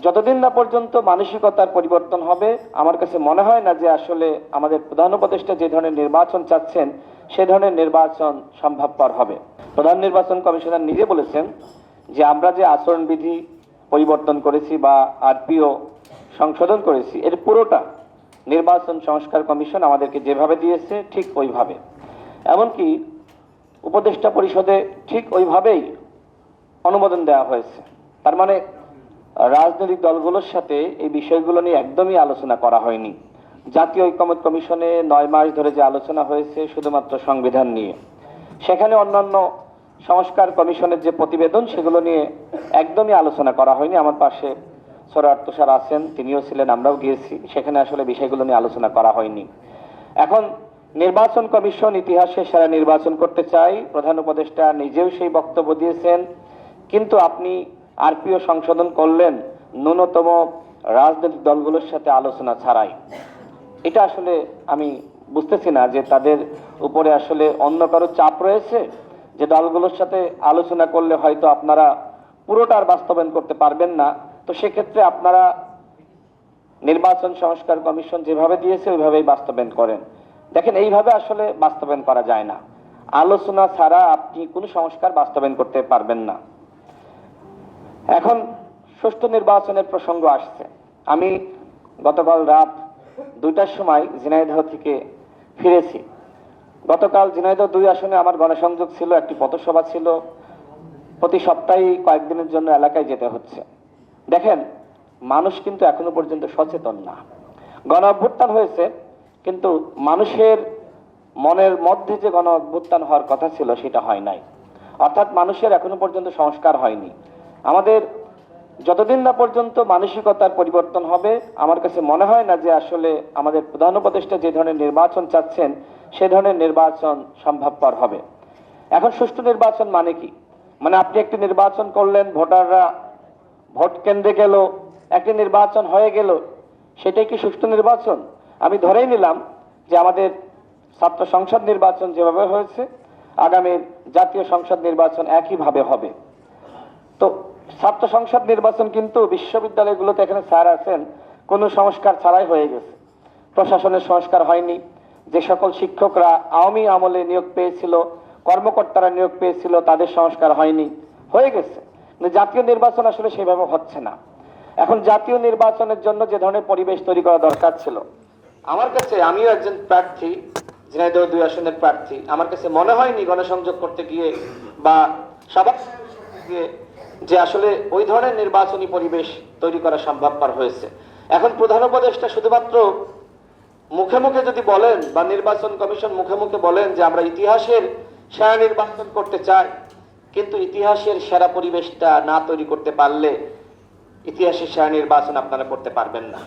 যতদিন না পর্যন্ত মানসিকতার পরিবর্তন হবে, আমার কাছে মনে হয় না যে আসলে আমাদের প্রধান উপদেষ্টা যে ধরনের নির্বাচন চাচ্ছেন সে ধরনের নির্বাচন সম্ভবপর হবে। প্রধান নির্বাচন কমিশনার নিজে বলেছেন যে আমরা যে আচরণবিধি পরিবর্তন করেছি বা আরপিও সংশোধন করেছি এর পুরোটা নির্বাচন সংস্কার কমিশন আমাদেরকে যেভাবে দিয়েছে ঠিক ওইভাবে, এমনকি উপদেষ্টা পরিষদে ঠিক ওইভাবেই অনুমোদন দেওয়া হয়েছে। তার মানে রাজনৈতিক দলগুলোর সাথে এই বিষয়গুলো নিয়ে একদমই আলোচনা করা হয়নি। জাতীয় ঐকমত্য কমিশনে 9 মাস ধরে যে আলোচনা হয়েছে শুধুমাত্র সংবিধান নিয়ে, সেখানে অন্যান্য সংস্কার কমিশনের যে প্রতিবেদন সেগুলো নিয়ে একদমই আলোচনা করা হয়নি। আমার পাশে সরার তুষার আছেন, তিনিও ছিলেন, আমরাও গিয়েছি, সেখানে আসলে বিষয়গুলো নিয়ে আলোচনা করা হয়নি। এখন নির্বাচন কমিশন ইতিহাসে সেরা নির্বাচন করতে চাই, প্রধান উপদেষ্টা নিজেও সেই বক্তব্য দিয়েছেন, কিন্তু আপনি আরপিও সংশোধন করলেন ন্যূনতম রাজনৈতিক দলগুলোর সাথে আলোচনা ছাড়াই। এটা আসলে আমি বুঝতেছি না যে তাদের উপরে আসলে অন্য কারো চাপ রয়েছে যে দলগুলোর সাথে আলোচনা করলে হয়তো আপনারা পুরোটার বাস্তবায়ন করতে পারবেন না, তো সেক্ষেত্রে আপনারা নির্বাচন সংস্কার কমিশন যেভাবে দিয়েছে ওইভাবেই বাস্তবায়ন করেন। দেখেন, এইভাবে আসলে বাস্তবায়ন করা যায় না। আলোচনা ছাড়া আপনি কোনো সংস্কার বাস্তবায়ন করতে পারবেন না। এখন সুষ্ঠু নির্বাচনের প্রসঙ্গ আসছে। আমি গতকাল রাত 2টার সময় ঝিনাইদহ থেকে ফিরেছি। গতকাল ঝিনাইদহ 2 আসনে আমার গণসংযোগ ছিল, একটি পথসভা ছিল, প্রতি সপ্তাহে কয়েকদিনের জন্য এলাকায় যেতে হচ্ছে। দেখেন, মানুষ কিন্তু এখনো পর্যন্ত সচেতন না। গণ অভ্যুত্থান হয়েছে, কিন্তু মানুষের মনের মধ্যে যে গণ অভ্যুত্থান হওয়ার কথা ছিল সেটা হয় নাই। অর্থাৎ মানুষের এখনো পর্যন্ত সংস্কার হয়নি। আমাদের যতদিন না পর্যন্ত মানসিকতার পরিবর্তন হবে, আমার কাছে মনে হয় না যে আসলে আমাদের প্রধান উপদেষ্টা যে ধরনের নির্বাচন চাচ্ছেন সে ধরনের নির্বাচন সম্ভবপর হবে। এখন সুষ্ঠু নির্বাচন মানে কি? মানে আপনি একটি নির্বাচন করলেন, ভোটাররা ভোট কেন্দ্রে গেল, একটি নির্বাচন হয়ে গেল, সেটাই কি সুষ্ঠু নির্বাচন? আমি ধরেই নিলাম যে আমাদের ছাত্র সংসদ নির্বাচন যেভাবে হয়েছে আগামী জাতীয় সংসদ নির্বাচন একইভাবে হবে। তো ছাত্র সংসদ নির্বাচন কিন্তু বিশ্ববিদ্যালয়গুলোতে এখানে স্যার আছেন, কোনো সংস্কার ছাড়াই হয়ে গেছে। প্রশাসনের সংস্কার হয়নি। যে সকল শিক্ষকরা আওয়ামী আমলে নিয়োগ পেয়েছিল, কর্মকর্তারা নিয়োগ পেয়েছিল, তাদের সংস্কার হয়নি, হয়ে গেছে। কিন্তু জাতীয় নির্বাচন আসলে সেভাবে হচ্ছে না। এখন জাতীয় নির্বাচনের জন্য যে ধরনের পরিবেশ তৈরি করা দরকার ছিল, আমার কাছে, আমিও একজন প্রার্থী, ঝিনাইদহ 2 আসনের প্রার্থী, আমার কাছে মনে হয়নি গণসংযোগ করতে গিয়ে বা সভা গিয়ে যে আসলে ওই ধরনের নির্বাচনী পরিবেশ তৈরি করা সম্ভবপর হয়েছে। এখন প্রধান উপদেষ্টা শুধুমাত্র মুখে মুখে যদি বলেন বা নির্বাচন কমিশন মুখে মুখে বলেন যে আমরা ইতিহাসের সেরা নির্বাচন করতে চাই, কিন্তু ইতিহাসের সেরা পরিবেশটা না তৈরি করতে পারলে ইতিহাসের সেরা নির্বাচন আপনারা করতে পারবেন না।